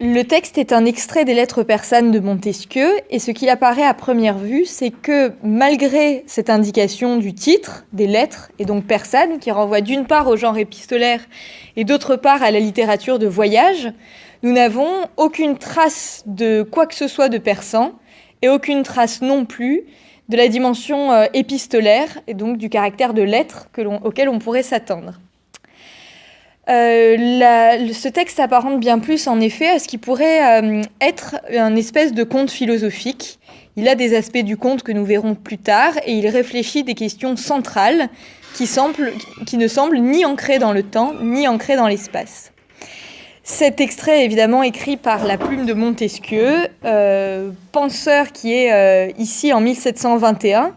Le texte est un extrait des Lettres persanes de Montesquieu, et ce qu'il apparaît à première vue, c'est que malgré cette indication du titre, des lettres, et donc persanes, qui renvoie d'une part au genre épistolaire et d'autre part à la littérature de voyage, nous n'avons aucune trace de quoi que ce soit de persan, et aucune trace non plus de la dimension épistolaire, et donc du caractère de lettre auquel on pourrait s'attendre. Ce texte s'apparente bien plus en effet à ce qui pourrait être un espèce de conte philosophique. Il a des aspects du conte que nous verrons plus tard et il réfléchit des questions centrales qui ne semblent ni ancrées dans le temps ni ancrées dans l'espace. Cet extrait est évidemment écrit par la plume de Montesquieu, penseur qui est ici en 1721,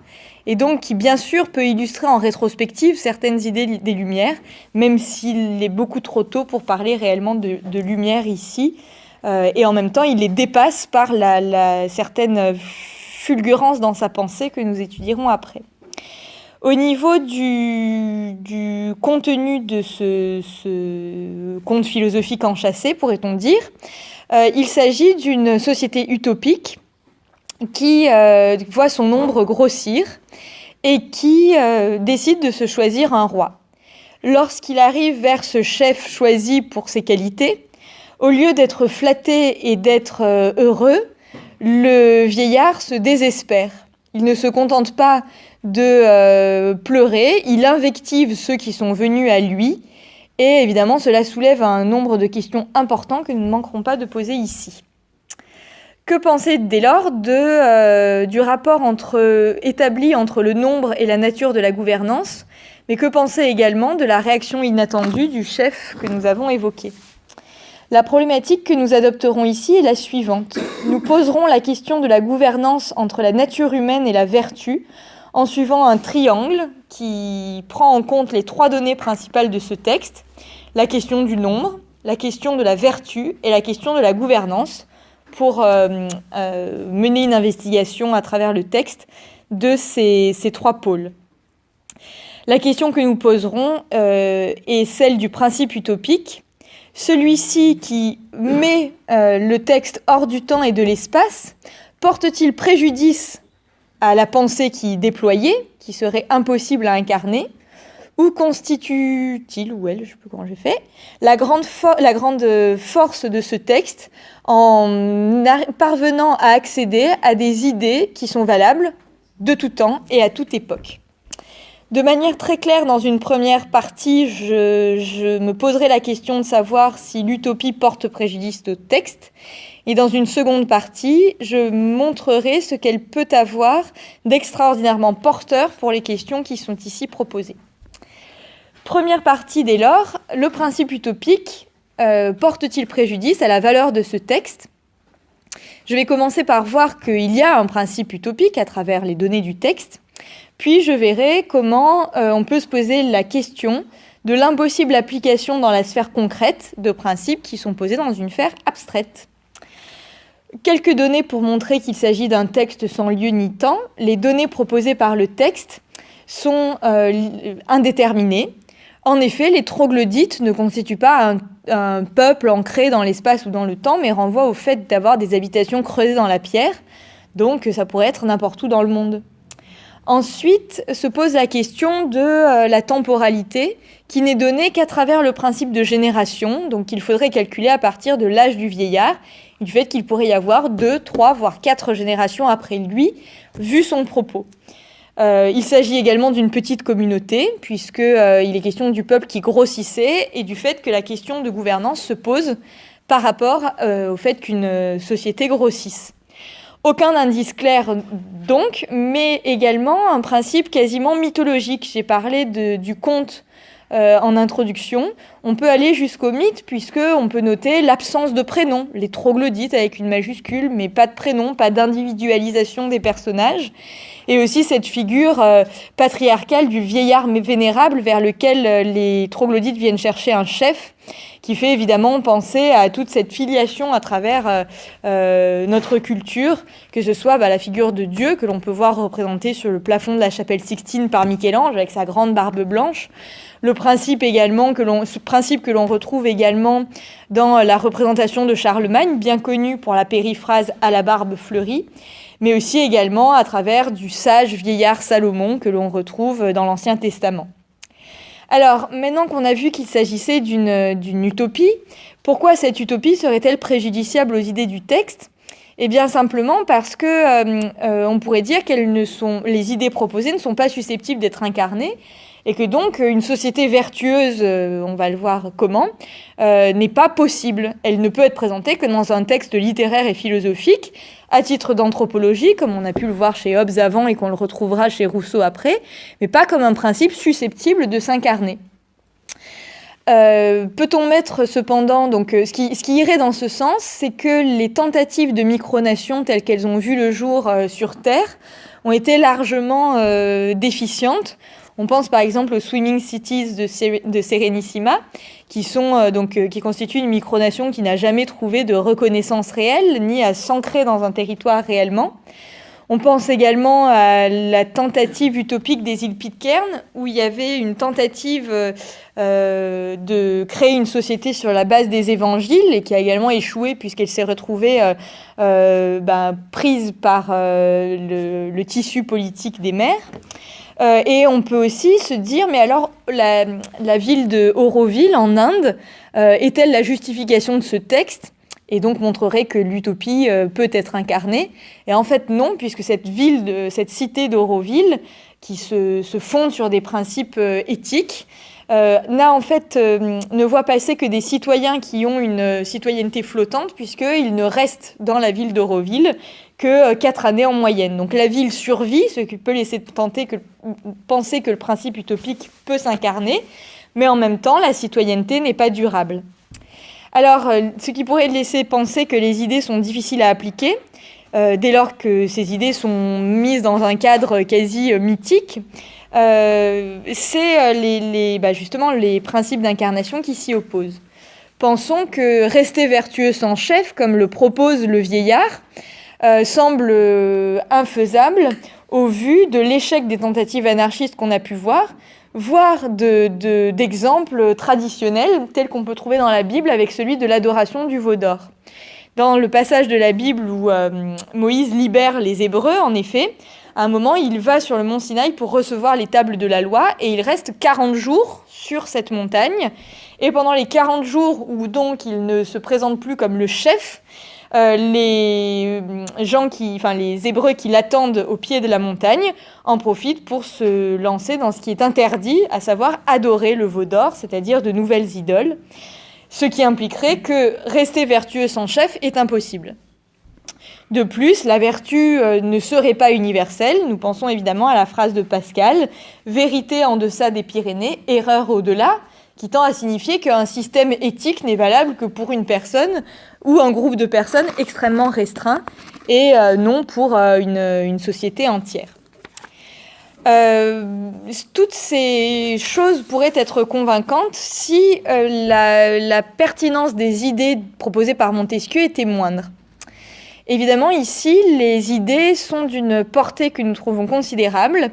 et donc qui bien sûr peut illustrer en rétrospective certaines idées des Lumières, même s'il est beaucoup trop tôt pour parler réellement de Lumière ici, et en même temps il les dépasse par la certaine fulgurance dans sa pensée que nous étudierons après. Au niveau du contenu de ce conte philosophique enchâssé, pourrait-on dire, il s'agit d'une société utopique qui voit son nombre grossir et qui décide de se choisir un roi. Lorsqu'il arrive vers ce chef choisi pour ses qualités, au lieu d'être flatté et d'être heureux, le vieillard se désespère. Il ne se contente pas de pleurer, il invective ceux qui sont venus à lui, et évidemment cela soulève un nombre de questions importantes que nous ne manquerons pas de poser ici. Que penser dès lors du rapport établi entre le nombre et la nature de la gouvernance, mais que penser également de la réaction inattendue du chef que nous avons évoqué ? La problématique que nous adopterons ici est la suivante. Nous poserons la question de la gouvernance entre la nature humaine et la vertu en suivant un triangle qui prend en compte les trois données principales de ce texte, la question du nombre, la question de la vertu et la question de la gouvernance, pour mener une investigation à travers le texte de ces trois pôles. La question que nous poserons est celle du principe utopique, celui-ci qui met le texte hors du temps et de l'espace, porte-t-il préjudice à la pensée qui est déployée, qui serait impossible à incarner, ou constitue-t-il, ou elle, je ne sais plus comment j'ai fait, la grande force de ce texte en parvenant à accéder à des idées qui sont valables de tout temps et à toute époque. De manière très claire, dans une première partie, je me poserai la question de savoir si l'utopie porte préjudice au texte. Et dans une seconde partie, je montrerai ce qu'elle peut avoir d'extraordinairement porteur pour les questions qui sont ici proposées. Première partie dès lors, le principe utopique porte-t-il préjudice à la valeur de ce texte ? Je vais commencer par voir qu'il y a un principe utopique à travers les données du texte, puis je verrai comment on peut se poser la question de l'impossible application dans la sphère concrète de principes qui sont posés dans une sphère abstraite. Quelques données pour montrer qu'il s'agit d'un texte sans lieu ni temps. Les données proposées par le texte sont indéterminées. En effet, les troglodytes ne constituent pas un peuple ancré dans l'espace ou dans le temps, mais renvoient au fait d'avoir des habitations creusées dans la pierre, donc ça pourrait être n'importe où dans le monde. Ensuite, se pose la question de la temporalité, qui n'est donnée qu'à travers le principe de génération, donc il faudrait calculer à partir de l'âge du vieillard, et du fait qu'il pourrait y avoir 2, 3, voire 4 générations après lui, vu son propos. Il s'agit également d'une petite communauté, puisqu'il est question du peuple qui grossissait et du fait que la question de gouvernance se pose par rapport au fait qu'une société grossisse. Aucun indice clair donc, mais également un principe quasiment mythologique. J'ai parlé du conte en introduction. On peut aller jusqu'au mythe, puisqu'on peut noter l'absence de prénom, les troglodytes avec une majuscule, mais pas de prénom, pas d'individualisation des personnages. et aussi cette figure patriarcale du vieillard vénérable vers lequel les troglodytes viennent chercher un chef, qui fait évidemment penser à toute cette filiation à travers notre culture, que ce soit la figure de Dieu que l'on peut voir représentée sur le plafond de la chapelle Sixtine par Michel-Ange avec sa grande barbe blanche. Ce principe que l'on retrouve également dans la représentation de Charlemagne, bien connu pour la périphrase à la barbe fleurie, mais aussi également à travers du sage vieillard Salomon que l'on retrouve dans l'Ancien Testament. Alors, maintenant qu'on a vu qu'il s'agissait d'une utopie, pourquoi cette utopie serait-elle préjudiciable aux idées du texte ? Eh bien, simplement parce que on pourrait dire les idées proposées ne sont pas susceptibles d'être incarnées, et que donc une société vertueuse, on va le voir comment, n'est pas possible. Elle ne peut être présentée que dans un texte littéraire et philosophique, à titre d'anthropologie, comme on a pu le voir chez Hobbes avant et qu'on le retrouvera chez Rousseau après, mais pas comme un principe susceptible de s'incarner. Peut-on mettre cependant, donc ce qui irait dans ce sens, c'est que les tentatives de micronation telles qu'elles ont vu le jour sur Terre ont été largement déficientes. On pense par exemple aux Swimming Cities de Serenissima, qui constituent une micronation qui n'a jamais trouvé de reconnaissance réelle, ni à s'ancrer dans un territoire réellement. On pense également à la tentative utopique des îles Pitcairn, où il y avait une tentative de créer une société sur la base des évangiles, et qui a également échoué puisqu'elle s'est retrouvée prise par le tissu politique des mers. Et on peut aussi se dire, mais alors la ville de Auroville en Inde est-elle la justification de ce texte ? Et donc montrerait que l'utopie peut être incarnée. Et en fait non, puisque cette cité d'Auroville, qui se fonde sur des principes éthiques, ne voit passer que des citoyens qui ont une citoyenneté flottante, puisqu'ils ne restent dans la ville d'Auroville que 4 années en moyenne. Donc la ville survit, ce qui peut laisser penser que le principe utopique peut s'incarner, mais en même temps, la citoyenneté n'est pas durable. Alors, ce qui pourrait laisser penser que les idées sont difficiles à appliquer, dès lors que ces idées sont mises dans un cadre quasi mythique, c'est justement les principes d'incarnation qui s'y opposent. Pensons que rester vertueux sans chef, comme le propose le vieillard, semble infaisable au vu de l'échec des tentatives anarchistes qu'on a pu voir, voire d'exemples traditionnels tels qu'on peut trouver dans la Bible avec celui de l'adoration du veau d'or. Dans le passage de la Bible où Moïse libère les Hébreux, en effet, à un moment, il va sur le mont Sinaï pour recevoir les tables de la loi et il reste 40 jours sur cette montagne. Et pendant les 40 jours où donc il ne se présente plus comme le chef, les Hébreux qui l'attendent au pied de la montagne en profitent pour se lancer dans ce qui est interdit, à savoir adorer le veau d'or, c'est-à-dire de nouvelles idoles, ce qui impliquerait que rester vertueux sans chef est impossible. De plus, la vertu ne serait pas universelle. Nous pensons évidemment à la phrase de Pascal « Vérité en deçà des Pyrénées, erreur au-delà », qui tend à signifier qu'un système éthique n'est valable que pour une personne ou un groupe de personnes extrêmement restreint et non pour une société entière. Toutes ces choses pourraient être convaincantes si la pertinence des idées proposées par Montesquieu était moindre. Évidemment, ici, les idées sont d'une portée que nous trouvons considérable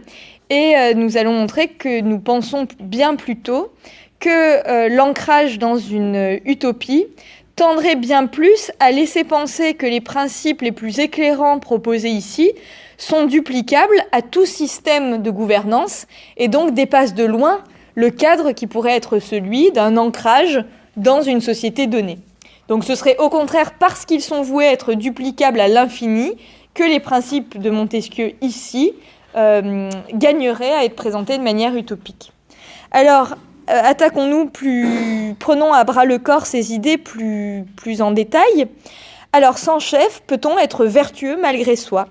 et nous allons montrer que nous pensons bien plutôt que l'ancrage dans une utopie tendrait bien plus à laisser penser que les principes les plus éclairants proposés ici sont duplicables à tout système de gouvernance et donc dépassent de loin le cadre qui pourrait être celui d'un ancrage dans une société donnée. Donc ce serait au contraire parce qu'ils sont voués à être duplicables à l'infini que les principes de Montesquieu ici gagneraient à être présentés de manière utopique. Alors, prenons à bras le corps ces idées plus en détail. Alors, sans chef, peut-on être vertueux malgré soi ?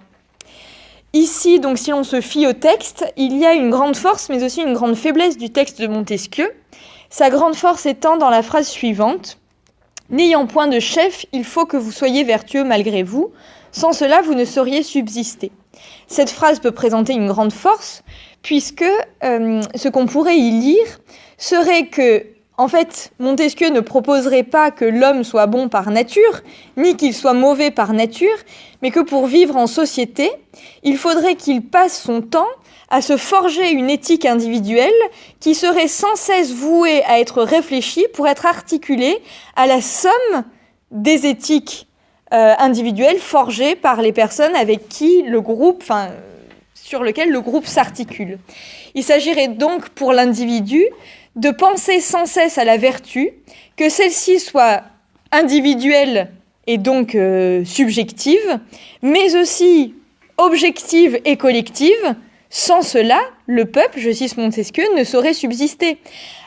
Ici, donc, si on se fie au texte, il y a une grande force, mais aussi une grande faiblesse du texte de Montesquieu. Sa grande force étant dans la phrase suivante : « N'ayant point de chef, il faut que vous soyez vertueux malgré vous. Sans cela, vous ne sauriez subsister. » Cette phrase peut présenter une grande force, puisque ce qu'on pourrait y lire serait que, en fait, Montesquieu ne proposerait pas que l'homme soit bon par nature, ni qu'il soit mauvais par nature, mais que pour vivre en société, il faudrait qu'il passe son temps à se forger une éthique individuelle qui serait sans cesse vouée à être réfléchie pour être articulée à la somme des éthiques individuelles forgées par les personnes avec qui le groupe, sur lequel le groupe s'articule. Il s'agirait donc pour l'individu de penser sans cesse à la vertu, que celle-ci soit individuelle et donc subjective, mais aussi objective et collective. Sans cela, le peuple, je cite Montesquieu, ne saurait subsister.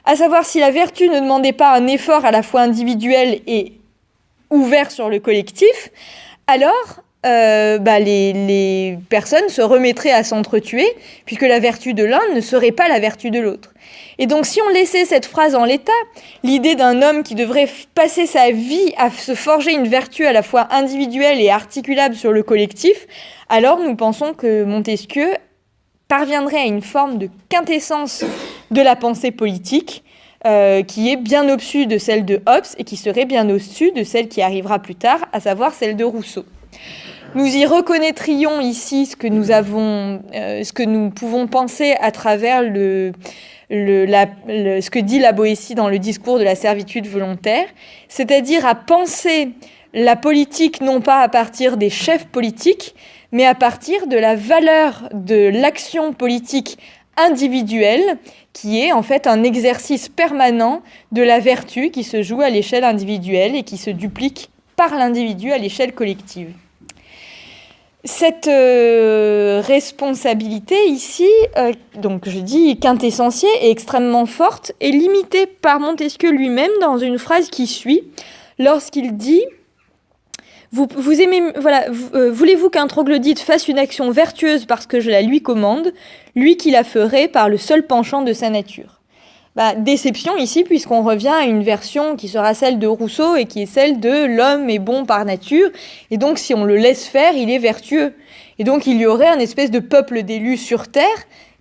À savoir, si la vertu ne demandait pas un effort à la fois individuel et ouvert sur le collectif, alors les personnes se remettraient à s'entretuer, puisque la vertu de l'un ne serait pas la vertu de l'autre. Et donc, si on laissait cette phrase en l'état, l'idée d'un homme qui devrait passer sa vie à se forger une vertu à la fois individuelle et articulable sur le collectif, alors nous pensons que Montesquieu parviendrait à une forme de quintessence de la pensée politique qui est bien au-dessus de celle de Hobbes et qui serait bien au-dessus de celle qui arrivera plus tard, à savoir celle de Rousseau. Nous y reconnaîtrions ici ce que nous pouvons penser à travers ce que dit la Boétie dans le discours de la servitude volontaire, c'est-à-dire à penser la politique non pas à partir des chefs politiques, mais à partir de la valeur de l'action politique individuelle, qui est en fait un exercice permanent de la vertu qui se joue à l'échelle individuelle et qui se duplique par l'individu à l'échelle collective. Cette responsabilité ici, donc je dis quintessentielle et extrêmement forte, est limitée par Montesquieu lui-même dans une phrase qui suit, lorsqu'il dit « Voulez-vous qu'un troglodyte fasse une action vertueuse parce que je la lui commande, lui qui la ferait par le seul penchant de sa nature ?» Déception ici, puisqu'on revient à une version qui sera celle de Rousseau et qui est celle de l'homme est bon par nature, et donc si on le laisse faire, il est vertueux. Et donc il y aurait un espèce de peuple d'élus sur Terre,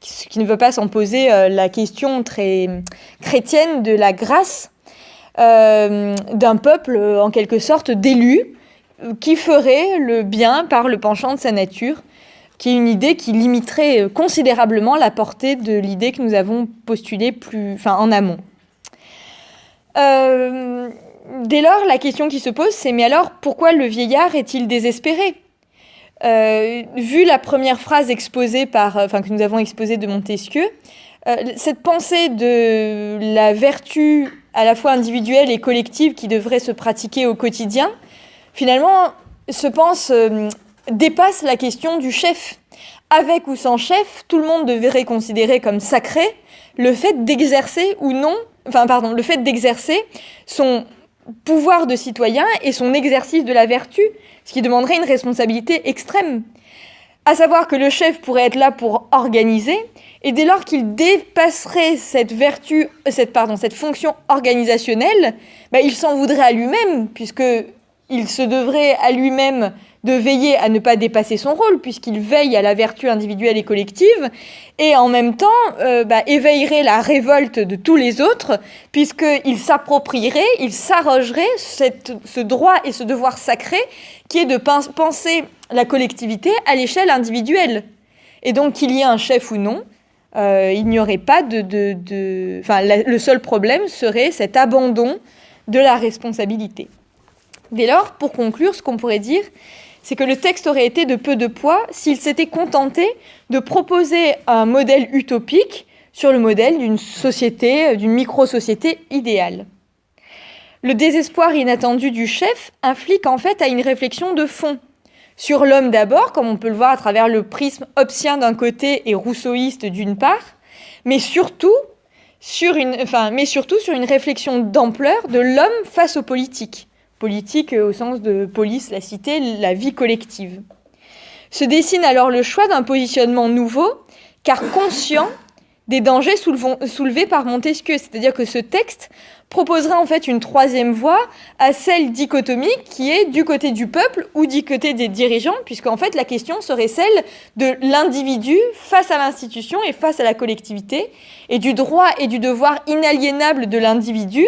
qui ne veut pas s'en poser la question très chrétienne de la grâce, d'un peuple en quelque sorte d'élus, qui ferait le bien par le penchant de sa nature, qui est une idée qui limiterait considérablement la portée de l'idée que nous avons postulée en amont. Dès lors, la question qui se pose, c'est mais alors pourquoi le vieillard est-il désespéré ? Vu la première phrase que nous avons exposée de Montesquieu, cette pensée de la vertu à la fois individuelle et collective qui devrait se pratiquer au quotidien, finalement, dépasse la question du chef. Avec ou sans chef, tout le monde devrait considérer comme sacré le fait d'exercer son pouvoir de citoyen et son exercice de la vertu, ce qui demanderait une responsabilité extrême. À savoir que le chef pourrait être là pour organiser, et dès lors qu'il dépasserait cette fonction organisationnelle, il s'en voudrait à lui-même, puisqu'il se devrait à lui-même de veiller à ne pas dépasser son rôle, puisqu'il veille à la vertu individuelle et collective, et en même temps éveillerait la révolte de tous les autres, puisqu'il s'approprierait, il s'arrogerait ce droit et ce devoir sacré qui est de penser la collectivité à l'échelle individuelle. Et donc, qu'il y ait un chef ou non, il n'y aurait pas le seul problème serait cet abandon de la responsabilité. Dès lors, pour conclure, ce qu'on pourrait dire, c'est que le texte aurait été de peu de poids s'il s'était contenté de proposer un modèle utopique sur le modèle d'une société, d'une micro-société idéale. Le désespoir inattendu du chef implique en fait à une réflexion de fond sur l'homme d'abord, comme on peut le voir à travers le prisme hobbesien d'un côté et rousseauiste d'une part, mais surtout sur une réflexion d'ampleur de l'homme face aux politiques. Politique au sens de polis, la cité, la vie collective. Se dessine alors le choix d'un positionnement nouveau, car conscient des dangers soulevés par Montesquieu. C'est-à-dire que ce texte proposera en fait une troisième voie à celle dichotomique qui est du côté du peuple ou du côté des dirigeants, puisque en fait la question serait celle de l'individu face à l'institution et face à la collectivité, et du droit et du devoir inaliénable de l'individu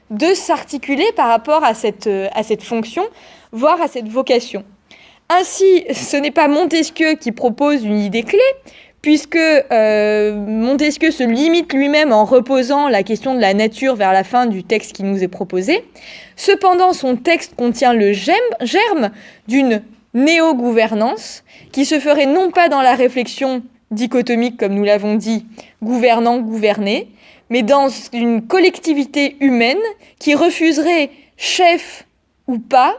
de s'articuler par rapport à cette fonction, voire à cette vocation. Ainsi, ce n'est pas Montesquieu qui propose une idée clé, puisque Montesquieu se limite lui-même en reposant la question de la nature vers la fin du texte qui nous est proposé. Cependant, son texte contient le germe d'une néo-gouvernance qui se ferait non pas dans la réflexion dichotomique, comme nous l'avons dit, gouvernant-gouverné, mais dans une collectivité humaine qui refuserait, chef ou pas,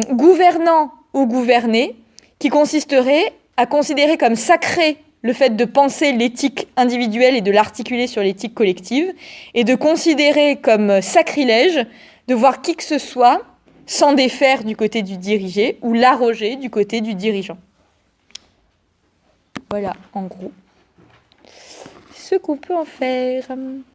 gouvernant ou gouverné, qui consisterait à considérer comme sacré le fait de penser l'éthique individuelle et de l'articuler sur l'éthique collective, et de considérer comme sacrilège de voir qui que ce soit s'en défaire du côté du dirigé ou l'arroger du côté du dirigeant. Voilà, en gros, ce qu'on peut en faire.